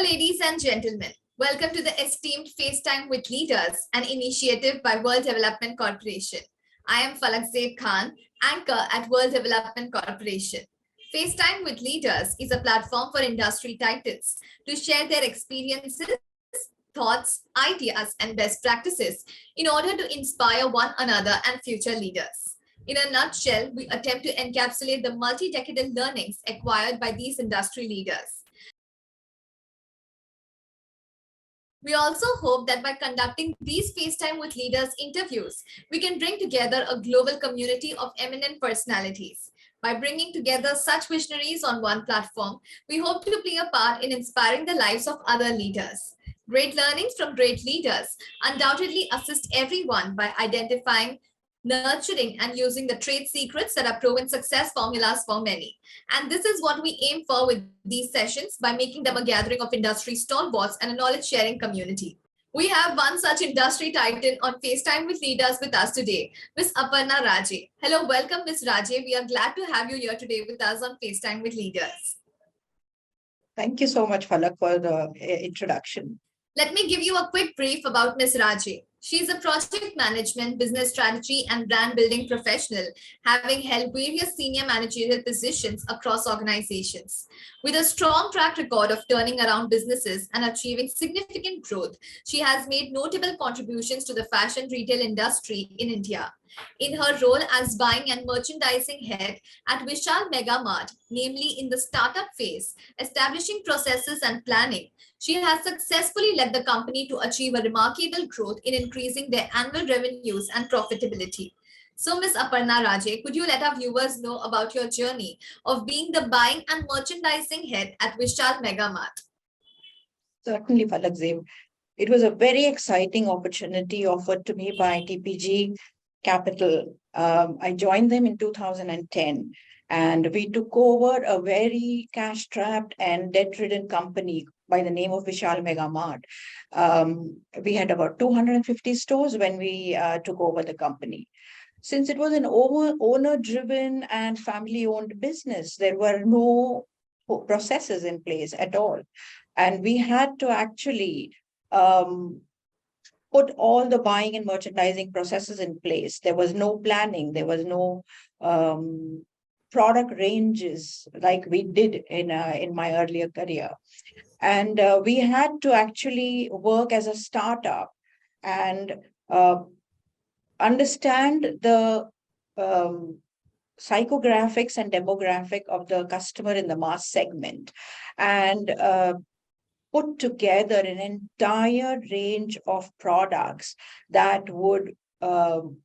ladies and gentlemen. Welcome to the Esteemed FaceTime with Leaders, an initiative by World Development Corporation. I am Falak Khan, anchor at World Development Corporation. FaceTime with Leaders is a platform for industry titans to share their experiences, thoughts, ideas, and best practices in order to inspire one another and future leaders. In a nutshell, we attempt to encapsulate the multi-decadal learnings acquired by these industry leaders. We also hope that by conducting these FaceTime with Leaders interviews, we can bring together a global community of eminent personalities. By bringing together such visionaries on one platform, we hope to play a part in inspiring the lives of other leaders. Great learnings from great leaders undoubtedly assist everyone by identifying, nurturing, and using the trade secrets that are proven success formulas for many. And this is what we aim for with these sessions by making them a gathering of industry stalwarts and a knowledge-sharing community. We have one such industry titan on FaceTime with Leaders with us today, Ms. Aparnaa Raje. Hello, welcome, Ms. Raje. We are glad to have you here today with us on FaceTime with Leaders. Thank you so much, Falak, for the introduction. Let me give you a quick brief about Ms. Raje. She is a project management, business strategy, and brand building professional, having held various senior managerial positions across organizations. With a strong track record of turning around businesses and achieving significant growth, she has made notable contributions to the fashion retail industry in India. In her role as buying and merchandising head at Vishal Mart, namely in the startup phase, establishing processes and planning, she has successfully led the company to achieve a remarkable growth in increasing their annual revenues and profitability. So, Ms. Aparnaa Raje, could you let our viewers know about your journey of being the buying and merchandising head at Vishal Mart? Certainly, Falak. It was a very exciting opportunity offered to me by TPG Capital. I joined them in 2010, and we took over a very cash-strapped and debt-ridden company by the name of Vishal Mart. We had about 250 stores when we took over the company. Since it was an owner-driven and family-owned business, there were no processes in place at all. And we had to actually put all the buying and merchandising processes in place. There was no planning. There was no product ranges like we did in my earlier career. And we had to actually work as a startup and understand the psychographics and demographic of the customer in the mass segment, and put together an entire range of products that would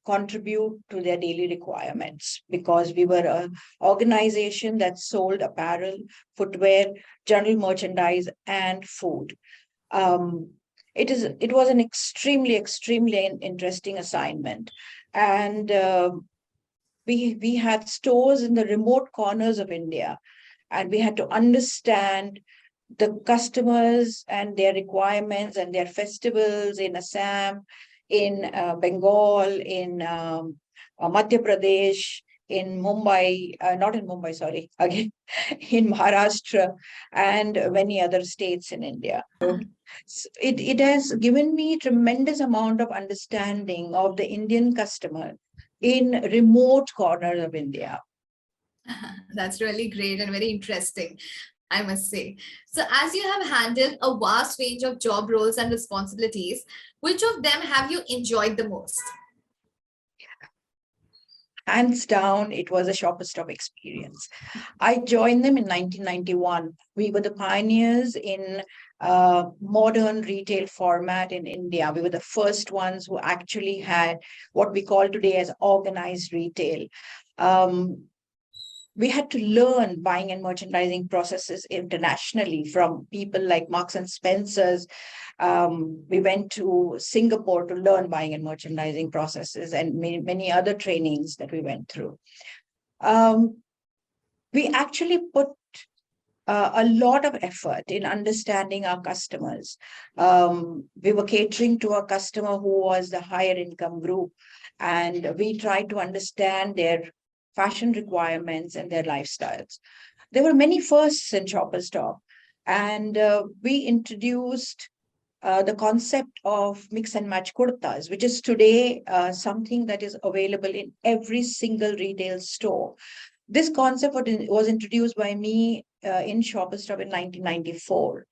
contribute to their daily requirements, because we were an organization that sold apparel, footwear, general merchandise, and food. It was an extremely interesting assignment. And we had stores in the remote corners of India, and we had to understand the customers and their requirements and their festivals in Assam, in Bengal, in Madhya Pradesh, in Mumbai, not in Mumbai, sorry, again, in Maharashtra, and many other states in India. So it has given me tremendous amount of understanding of the Indian customer in remote corners of India. That's really great and very interesting, I must say. So as you have handled a vast range of job roles and responsibilities, which of them have you enjoyed the most? Hands down, it was a Shoppers Stop experience. I joined them in 1991. We were the pioneers in modern retail format in India. We were the first ones who actually had what we call today as organized retail. We had to learn buying and merchandising processes internationally from people like Marks and Spencer's. We went to Singapore to learn buying and merchandising processes, and many other trainings that we went through. We actually put a lot of effort in understanding our customers. We were catering to a customer who was the higher income group, and we tried to understand their fashion requirements and their lifestyles. There were many firsts in Shoppers Stop. And we introduced the concept of mix and match kurtas, which is today something that is available in every single retail store. This concept was introduced by me in Shoppers Stop in 1994.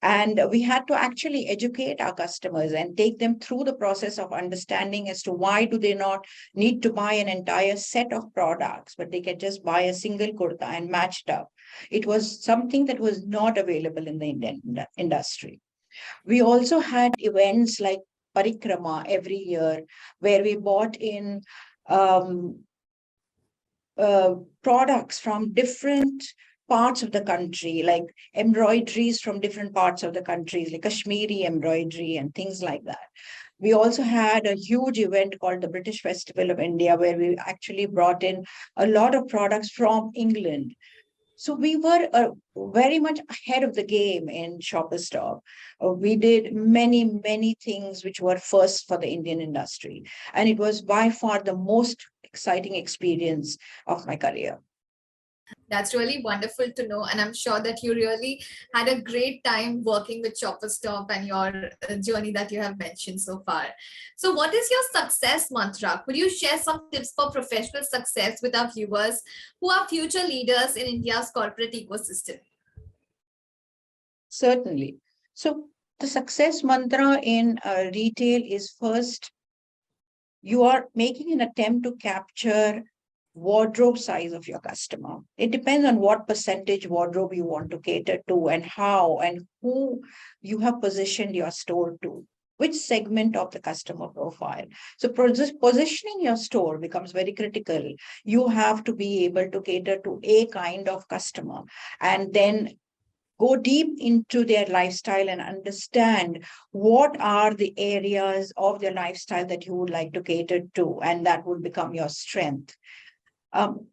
And we had to actually educate our customers and take them through the process of understanding as to why do they not need to buy an entire set of products, but they can just buy a single kurta and match it up. It was something that was not available in the Indian industry. We also had events like Parikrama every year, where we bought in um, products from different parts of the country, like embroideries from different parts of the country, like Kashmiri embroidery and things like that. We also had a huge event called the British Festival of India, where we actually brought in a lot of products from England. So we were very much ahead of the game in Shoppers Stop. We did many, many things which were first for the Indian industry. And it was by far the most exciting experience of my career. That's really wonderful to know. And I'm sure that you really had a great time working with Chopper Stop and your journey that you have mentioned so far. So, what is your success mantra? Could you share some tips for professional success with our viewers who are future leaders in India's corporate ecosystem? Certainly. So the success mantra in retail is first, you are making an attempt to capture wardrobe size of your customer. It depends on what percentage wardrobe you want to cater to and how and who you have positioned your store to, which segment of the customer profile. So positioning your store becomes very critical. You have to be able to cater to a kind of customer and then go deep into their lifestyle and understand what are the areas of their lifestyle that you would like to cater to, and that will become your strength. Um,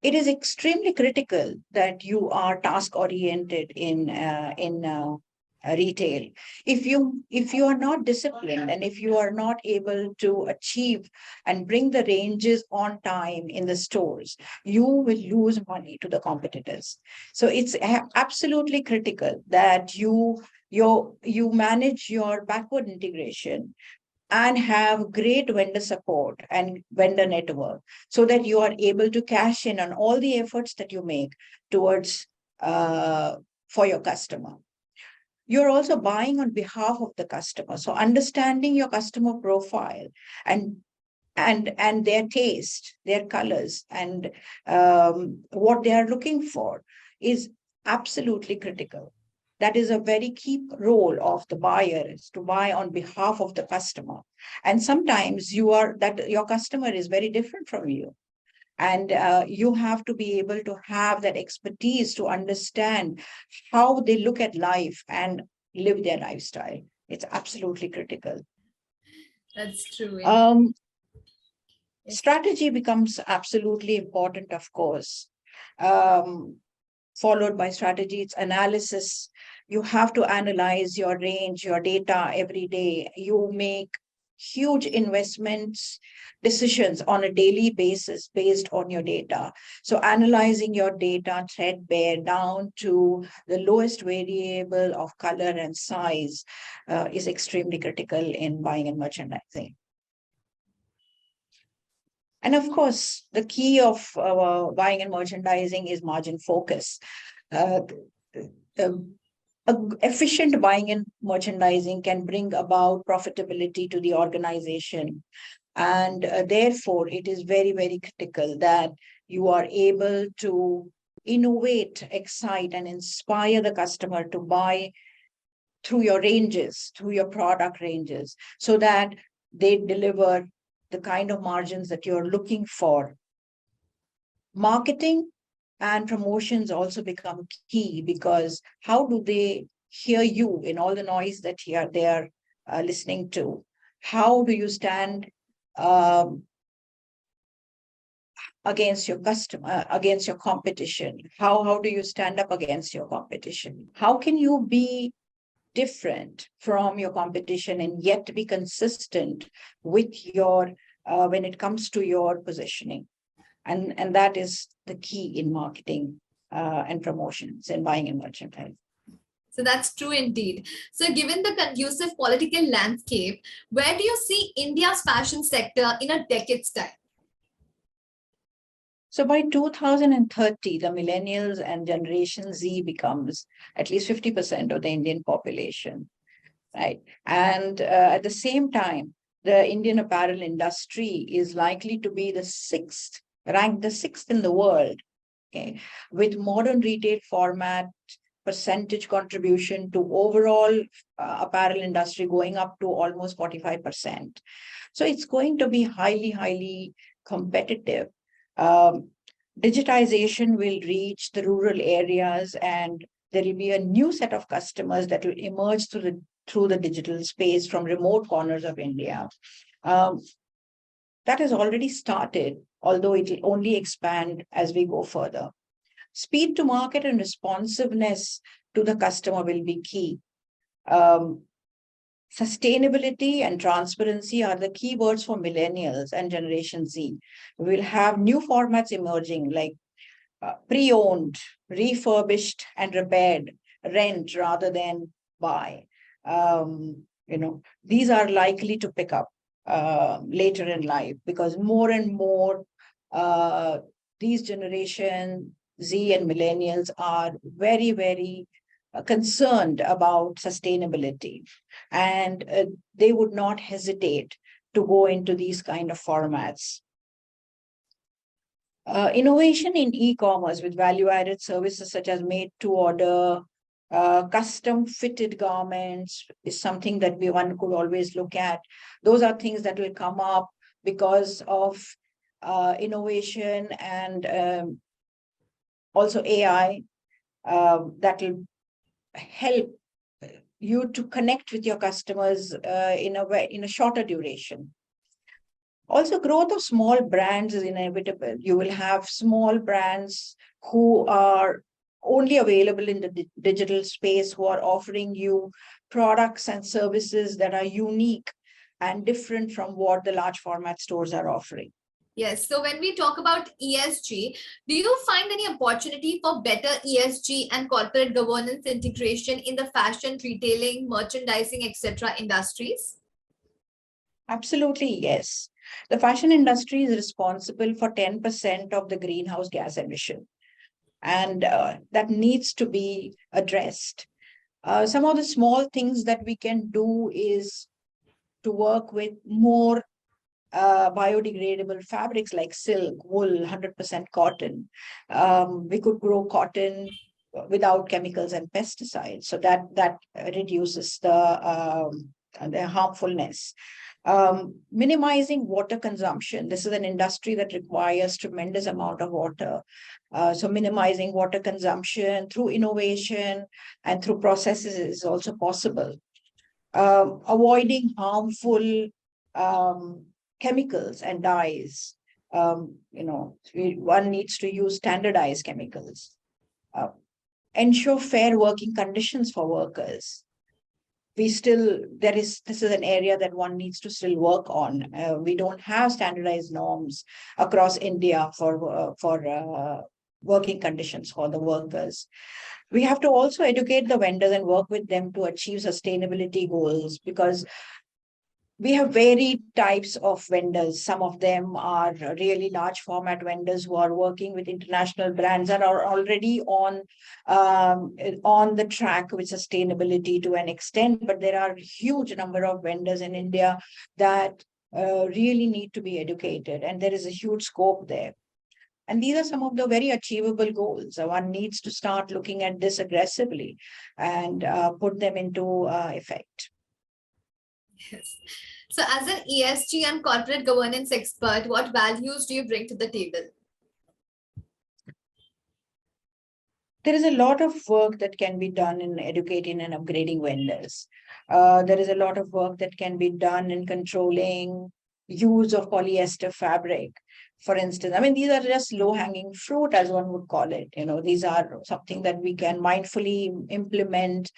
it is extremely critical that you are task oriented in retail. If you are not disciplined and if you are not able to achieve and bring the ranges on time in the stores, you will lose money to the competitors. So it's absolutely critical that you manage your backward integration and have great vendor support and vendor network so that you are able to cash in on all the efforts that you make towards for your customer. You're also buying on behalf of the customer. So understanding your customer profile and and their taste, their colors, and what they are looking for is absolutely critical. That is a very key role of the buyer, is to buy on behalf of the customer. And sometimes your customer is very different from you. And you have to be able to have that expertise to understand how they look at life and live their lifestyle. It's absolutely critical. That's true. Strategy becomes absolutely important, of course. Um, Followed by strategy, it's analysis. You have to analyze your range, your data every day. You make huge investments decisions on a daily basis based on your data. So analyzing your data threadbare down to the lowest variable of color and size is extremely critical in buying and merchandising. And of course, the key of buying and merchandising is margin focus. Uh, Efficient buying and merchandising can bring about profitability to the organization. And therefore, it is very, very critical that you are able to innovate, excite, and inspire the customer to buy through your ranges, through your product ranges, so that they deliver the kind of margins that you're looking for. Marketing and promotions also become key, because how do they hear you in all the noise that they are listening to? How do you stand um, against your customer, against your competition? How do you stand up against your competition? How can you be different from your competition and yet be consistent with your when it comes to your positioning? And that is the key in marketing and promotions in buying and merchandising. So that's true indeed. So given the conducive political landscape, where do you see India's fashion sector in a decade's time? So by 2030, the millennials and Generation Z becomes at least 50% of the Indian population, right? And at the same time, the Indian apparel industry is likely to be ranked the sixth in the world, okay, with modern retail format percentage contribution to overall apparel industry going up to almost 45%. So it's going to be highly, highly competitive. Digitization will reach the rural areas, and there will be a new set of customers that will emerge through the digital space from remote corners of India. That has already started, although it will only expand as we go further. Speed to market and responsiveness to the customer will be key. Sustainability and transparency are the key words for millennials and Generation Z. We'll have new formats emerging like pre-owned, refurbished, and repaired, rent rather than buy. These are likely to pick up later in life because more and more these Generation Z and millennials are very, very concerned about sustainability, and they would not hesitate to go into these kind of formats. Innovation in e-commerce with value-added services such as made-to-order, custom-fitted garments is something that one could always look at. Those are things that will come up because of innovation and also AI that will help you to connect with your customers in a shorter duration. Also, growth of small brands is inevitable. You will have small brands who are only available in the digital space, who are offering you products and services that are unique and different from what the large format stores are offering. Yes. So when we talk about ESG, do you find any opportunity for better ESG and corporate governance integration in the fashion, retailing, merchandising, etc. industries? Absolutely, yes. The fashion industry is responsible for 10% of the greenhouse gas emission, and that needs to be addressed. Some of the small things that we can do is to work with more biodegradable fabrics like silk, wool, 100% cotton. We could grow cotton without chemicals and pesticides, so that reduces the harmfulness. Minimizing water consumption. This is an industry that requires tremendous amount of water. So minimizing water consumption through innovation and through processes is also possible. Avoiding harmful chemicals and dyes. One needs to use standardized chemicals. Ensure fair working conditions for workers. This is an area that one needs to still work on. We don't have standardized norms across India for working conditions for the workers. We have to also educate the vendors and work with them to achieve sustainability goals, because we have varied types of vendors. Some of them are really large format vendors who are working with international brands and are already on the track with sustainability to an extent. But there are a huge number of vendors in India that really need to be educated, and there is a huge scope there. And these are some of the very achievable goals. One needs to start looking at this aggressively and put them into effect. Yes. So as an ESG and corporate governance expert, what values do you bring to the table? There is a lot of work that can be done in educating and upgrading vendors. There is a lot of work that can be done in controlling use of polyester fabric. For instance, these are just low-hanging fruit, as one would call it. These are something that we can mindfully implement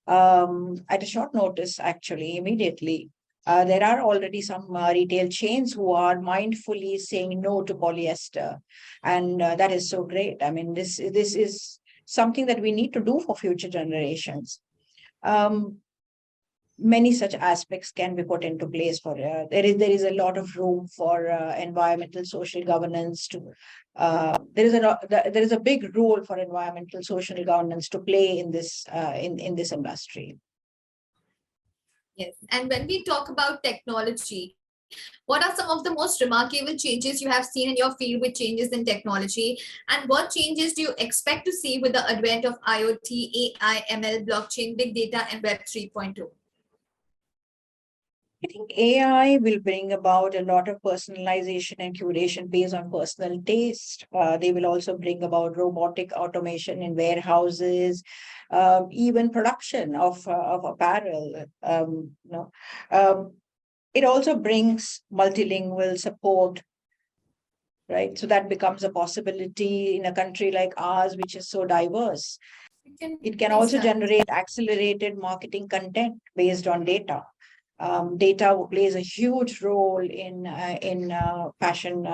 at a short notice, actually, immediately. There are already some retail chains who are mindfully saying no to polyester. And that is so great. I mean, this is something that we need to do for future generations. Many such aspects can be put into place for there is a lot of room for environmental social governance to there is a big role for environmental social governance to play in this in this industry. Yes, and when we talk about technology, what are some of the most remarkable changes you have seen in your field with changes in technology? And what changes do you expect to see with the advent of IoT, AI, ML, blockchain, big data, and Web 3.0? I think AI will bring about a lot of personalization and curation based on personal taste. They will also bring about robotic automation in warehouses, even production of apparel. It also brings multilingual support, right? So that becomes a possibility in a country like ours, which is so diverse. It can also generate accelerated marketing content based on data. Data plays a huge role in fashion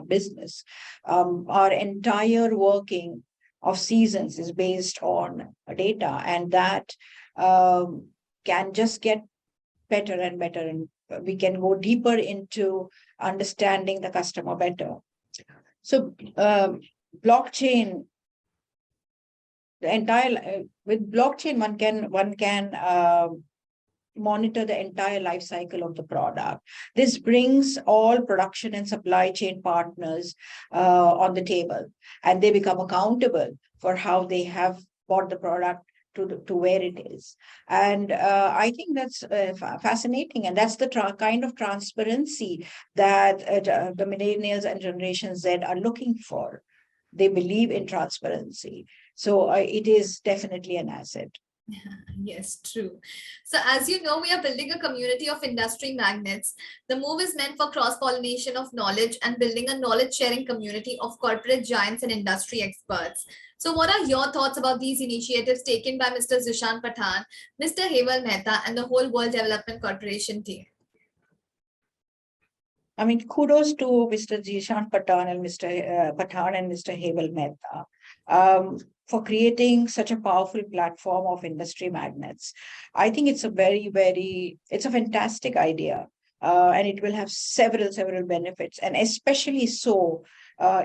business. Our entire working of seasons is based on data, and that can just get better and better, and we can go deeper into understanding the customer better. So blockchain, the entire with blockchain, one can monitor the entire life cycle of the product. This brings all production and supply chain partners on the table, and they become accountable for how they have bought the product to where it is. And I think that's fascinating, and that's the kind of transparency that the millennials and Generation Z are looking for. They believe in transparency. So it is definitely an asset. Yes, true. So as you know, we are building a community of industry magnets. The move is meant for cross-pollination of knowledge and building a knowledge-sharing community of corporate giants and industry experts. So what are your thoughts about these initiatives taken by Mr. Zishan Pathan, Mr. Heval Mehta, and the whole World Development Corporation team? I mean, kudos to Mr. Zishan Pathan and Mr. Heval Mehta for creating such a powerful platform of industry magnets. I think it's a it's a fantastic idea, and it will have several benefits, and especially so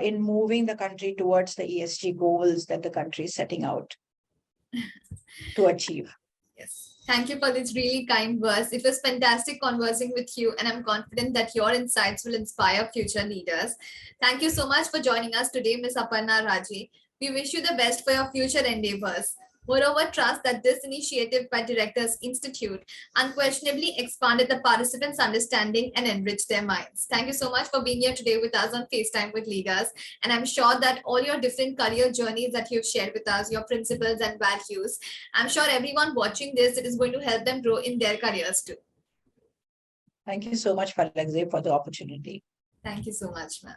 in moving the country towards the ESG goals that the country is setting out to achieve. Yes. Thank you for this really kind words. It was fantastic conversing with you, and I'm confident that your insights will inspire future leaders. Thank you so much for joining us today, Ms. Aparnaa Raje. We wish you the best for your future endeavors. Moreover, trust that this initiative by Directors Institute unquestionably expanded the participants' understanding and enriched their minds. Thank you so much for being here today with us on FaceTime with Leaders. And I'm sure that all your different career journeys that you've shared with us, your principles and values, I'm sure everyone watching this, it is going to help them grow in their careers too. Thank you so much, Falakze, for the opportunity. Thank you so much, ma'am.